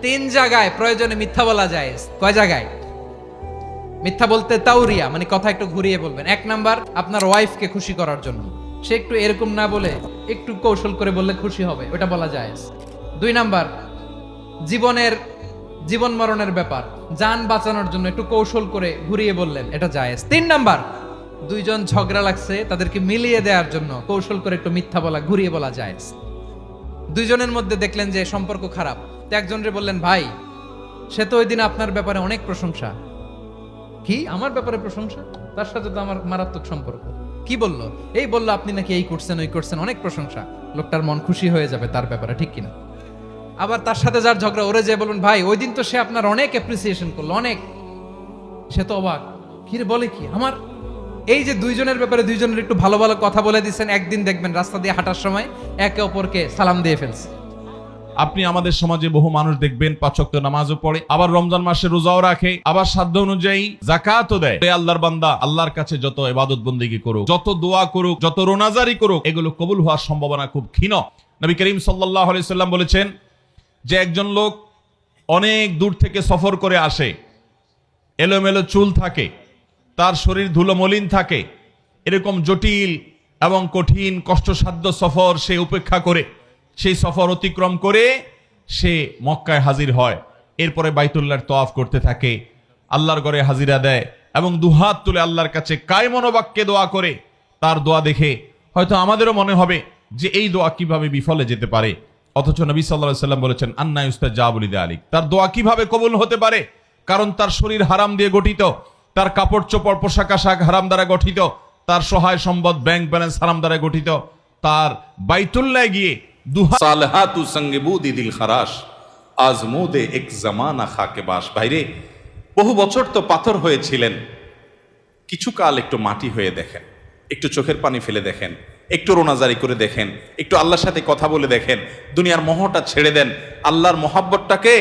তিন জায়গায় প্রয়োজনে মিথ্যা বলা যায়। কয় জায়গায় মিথ্যা বলতে? তাউরিয়া মানে কথা একটু ঘুরিয়ে বলবেন। এক নাম্বার, আপনার ওয়াইফকে খুশি করার জন্য, সে একটু এরকম না বলে একটু কৌশল করে বললে খুশি হবে, ওটা বলা যায়। দুই নাম্বার, জীবন মরণের ব্যাপার, জান বাঁচানোর জন্য একটু কৌশল করে ঘুরিয়ে বললেন, এটা জায়েজ। তিন নাম্বার, দুইজন ঝগড়া লাগছে তাদেরকে মিলিয়ে দেওয়ার জন্য কৌশল করে একটু মিথ্যা বলা, ঘুরিয়ে বলা জায়েজ। দুইজনের মধ্যে দেখলেন যে সম্পর্ক খারাপ, তো একজনরে বললেন, ভাই সে তো ওই দিন আপনার ব্যাপারে অনেক প্রশংসা। কি আমার ব্যাপারে প্রশংসা? তার সাথে তো আমার মারাত্মক সম্পর্ক। কি বললো? এই বললো আপনি নাকি এই করছেন ওই করছেন, অনেক প্রশংসা। লোকটার মন খুশি হয়ে যাবে তার ব্যাপারে, ঠিক কিনা? আবার তার সাথে যার ঝগড়া, ওরে যে বলুন, ভাই ওই দিন তো সে আপনার অনেক অ্যাপ্রিসিয়েশন করলো, অনেক। সে তো অবাক, কি রে বলে কি আমার? এই যে দুইজনের ব্যাপারে দুইজনের একটু ভালো ভালো কথা বলে দিচ্ছেন, একদিন দেখবেন রাস্তা দিয়ে হাঁটার সময় একে অপরকে সালাম দিয়ে ফেলছে। আপনি আমাদের সমাজে বহু মানুষ দেখবেন 5 ওয়াক্ত নামাজও পড়ে, আবার রমজান মাসে রোজাও রাখে, আবার সাধ্য অনুযায়ী যাকাতও দেয়। আল্লাহর বান্দা আল্লাহর কাছে যত ইবাদত বন্দেগী করুক, যত দোয়া করুক, যত রোনাজারি করুক, এগুলো কবুল হওয়ার সম্ভাবনা খুব ক্ষীণ। নবী করিম সাল্লাল্লাহু আলাইহি সাল্লাম বলেছেন যে একজন লোক অনেক দূর থেকে সফর করে আসে, এলোমেলো চুল থাকে, তার শরীর ধুলো মলিন থাকে, এরকম জটিল এবং কঠিন কষ্টসাধ্য সফর সে উপেক্ষা করে, সেই সফর অতিক্রম করে সে মক্কায় হাজির হয়, এরপরে বাইতুল্লাহর তওয়াফ করতে থাকে, আল্লাহর ঘরে হাজিরা দেয় এবং দুহাত তুলে আল্লাহর কাছে কায়মনোবাক্যে দোয়া করে। তার দোয়া দেখে হয়তো আমাদেরও মনে হবে যে এই দোয়া কিভাবে বিফলে যেতে পারে, অথচ নবী সাল্লাল্লাহু আলাইহি সাল্লাম বলেছেন আন্না ইউস্তাজাবু লিযালিক, তার দোয়া কিভাবে কবুল হতে পারে? কারণ তার শরীর হারাম দিয়ে গঠিত, তার কাপড় চোপড় পোশাক আশাক হারাম দ্বারা গঠিত, তার সহায় সম্পদ ব্যাংক ব্যালেন্স হারাম দ্বারা গঠিত। তার বাইতুল্লাহ গিয়ে সালহাতু সঙ্গে বুদি দিল খারাস আজমুদে এক জামানা খাকে বাস। ভাইরে, বহু বছর তো পাথর হয়েছিলেন, কিছু কাল একটু মাটি হয়ে দেখেন, একটু চোখের পানি ফেলে দেখেন, একটু রোনাজারি করে দেখেন, একটু আল্লাহর সাথে কথা বলে দেখেন, দুনিয়ার মোহটা ছেড়ে দেন, আল্লাহর মোহাব্বতটাকে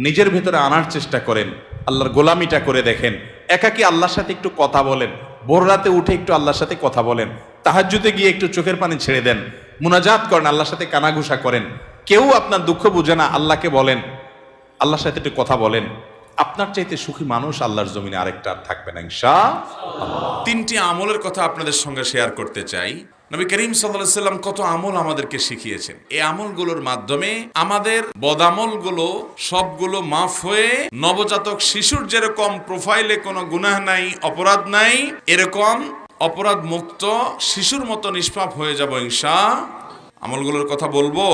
নিজের ভেতরে আনার চেষ্টা করেন, আল্লাহর গোলামিটা করে দেখেন। একাকি আল্লাহর সাথে একটু কথা বলেন, ভোর রাতে উঠে একটু আল্লাহর সাথে কথা বলেন, তাহাজ্জুদে গিয়ে একটু চোখের পানি ছেড়ে দেন, মুনাজাত করেন, আল্লাহর সাথে কানাঘুষা করেন। কেউ আপনার দুঃখ বুঝে না, আল্লাহকে বলেন, আল্লাহর সাথে একটু কথা বলেন। আপনার চাইতে সুখী মানুষ আল্লাহর জমিনে আরেকটা আর থাকবে না ইনশাআল্লাহ। 3টি আমলের কথা আপনাদের সঙ্গে শেয়ার করতে চাই। নবী করিম সাল্লাল্লাহু আলাইহি সাল্লাম কত আমল আমাদেরকে শিখিয়েছেন। এই আমলগুলোর মাধ্যমে আমাদের বদামলগুলো সবগুলো মাফ হয়ে নবজাতক শিশুর যেরকম প্রোফাইলে কোনো গুনাহ নাই, অপরাধ নাই, এরকম অপরাধ মুক্ত শিশুর মতো নিষ্পাপ হয়ে যাব ইনশাআল্লাহ। আমলগুলোর কথা বলবো।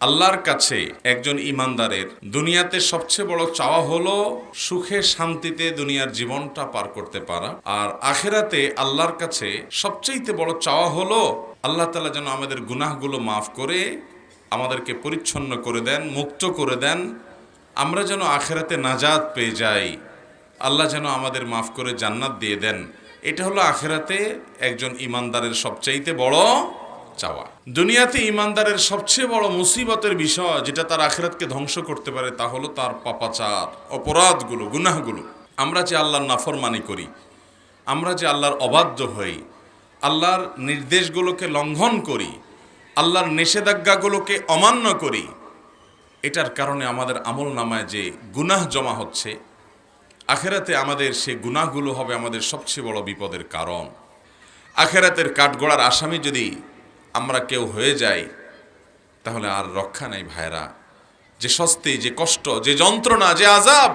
আল্লাহর কাছে একজন ইমানদারের দুনিয়াতে সবচেয়ে বড় চাওয়া হলো সুখে শান্তিতে দুনিয়ার জীবনটা পার করতে পারা, আর আখেরাতে আল্লাহর কাছে সবচেয়ে বড় চাওয়া হলো আল্লাহ তাআলা যেন আমাদের গুনাহগুলো মাফ করে আমাদেরকে পরিচ্ছন্ন করে দেন, মুক্ত করে দেন, আমরা যেন আখেরাতে নাজাত পেয়ে যাই, আল্লাহ যেন আমাদের মাফ করে জান্নাত দিয়ে দেন। এটা হলো আখেরাতে একজন ইমানদারের সবচেয়ে বড় চাওয়া। দুনিয়াতে ইমানদারের সবচেয়ে বড় মুসিবতের বিষয় যেটা তার আখিরাতকে ধ্বংস করতে পারে তা হলো তার পাপাচার, অপরাধগুলো, গুনাহগুলো। আমরা যে আল্লাহর নাফরমানি করি, আমরা যে আল্লাহর অবাধ্য হই, আল্লাহর নির্দেশগুলোকে লঙ্ঘন করি, আল্লাহর নিষেধাজ্ঞাগুলোকে অমান্য করি, এটার কারণে আমাদের আমল নামায় যে গুনাহ জমা হচ্ছে, আখিরাতে আমাদের সেই গুনাহগুলো হবে আমাদের সবচেয়ে বড় বিপদের কারণ। আখিরাতের কাঠগড়ার আসামি যদি আমরা কেউ হয়ে যাই তাহলে আর রক্ষা নাই ভাইরা। যে শাস্তি, যে কষ্ট, যে যন্ত্রণা, যে আযাব,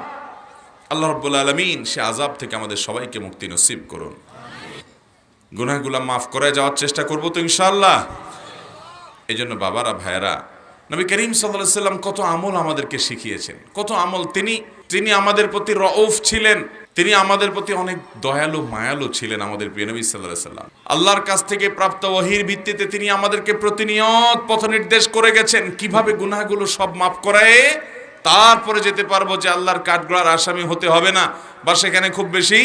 আল্লাহ রাব্বুল আলামিন সে আযাব থেকে আমাদের সবাইকে মুক্তি নসিব করুন। গুনাহগুলো মাফ করে যাওয়ার চেষ্টা করব তো ইনশাআল্লাহ। এই জন্য বাবারা, ভাইরা, নবী করিম সাল্লাল্লাহু আলাইহি সাল্লাম কত আমল আমাদেরকে শিখিয়েছেন, কত আমল। তিনি আমাদের প্রতি রউফ ছিলেন, তিনি আমাদের প্রতি অনেক দয়ালু মায়ালু ছিলেন। আমাদের প্রিয় নবী সাল্লাল্লাহু আলাইহি সাল্লাম আল্লাহর কাছ থেকে প্রাপ্ত ওহীর ভিত্তিতে তিনি আমাদেরকে প্রতিনিয়ত পথ নির্দেশ করে গেছেন কিভাবে গুনাহগুলো সব মাফ করায় তারপরে যেতে পারবো যে আল্লাহর কাঠগড়ার আসামি হতে হবে না, বা সেখানে খুব বেশি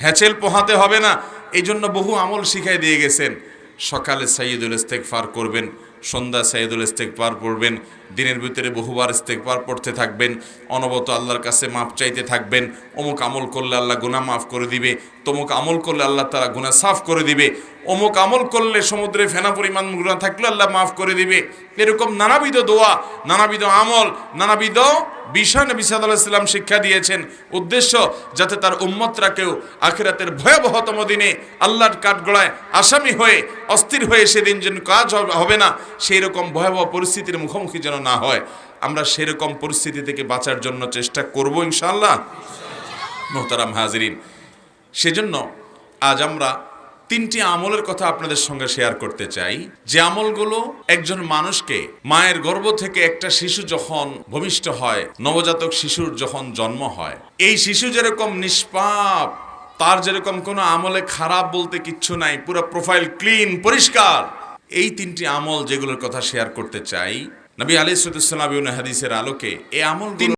হ্যাচেল পোহাতে হবে না। এই জন্য বহু আমল শিখাই দিয়ে গেছেন। সকালে সাইয়্যিদুল ইস্তেগফার করবেন, সন্ধ্যা সাইয়্যিদুল ইস্তেগফার পড়বেন, দিনের ভিতরে বহুবার ইস্তেগফার পড়তে থাকবেন, অনবরত আল্লাহর কাছে মাফ চাইতে থাকবেন। অমুক আমল করলে আল্লাহ গুনাহ মাফ করে দিবে, তমুক আমল করলে আল্লাহ তাআলা গুনাহ সাফ করে দিবে, অমুক আমল করলে সমুদ্রে ফেনা পরিমাণ গুনাহ থাকলে আল্লাহ মাফ করে দিবে। এরকম নানাবিধ দোয়া, নানাবিধ আমল, নানাবিধ বিষয় নবী সাল্লাল্লাহু আলাইহি ওয়াসাল্লাম শিক্ষা দিয়েছেন। উদ্দেশ্য যাতে তার উম্মতরা কেউ আখিরাতের ভয়াবহতম দিনে আল্লাহর কাঠগড়ায় আসামি হয়ে অস্থির হয়ে সেদিন যেন কাজ হবে না, সেই রকম ভয়াবহ পরিস্থিতির মুখোমুখি যেন না হয়। আমরা সেরকম পরিস্থিতি থেকে বাঁচার জন্য চেষ্টা করব ইনশাআল্লাহ। মোহতারাম হাজিরিন, সেজন্য আজ আমরা 3টি আমলের কথা আপনাদের সঙ্গে শেয়ার করতে চাই, যে আমলগুলো একজন মানুষকে মায়ের গর্ভ থেকে একটা শিশু যখন ভূমিষ্ঠ হয়, নবজাতক শিশুর যখন জন্ম হয়, এই শিশু যেরকম নিষ্পাপ, তার যেরকম কোনো আমলে খারাপ বলতে কিচ্ছু নাই, পুরো প্রোফাইল ক্লিন, পরিষ্কার। এই 3টি আমল যেগুলোর কথা শেয়ার করতে চাই, নবী আলাইহিস সালাম হাদিসের আলোকে এই আমল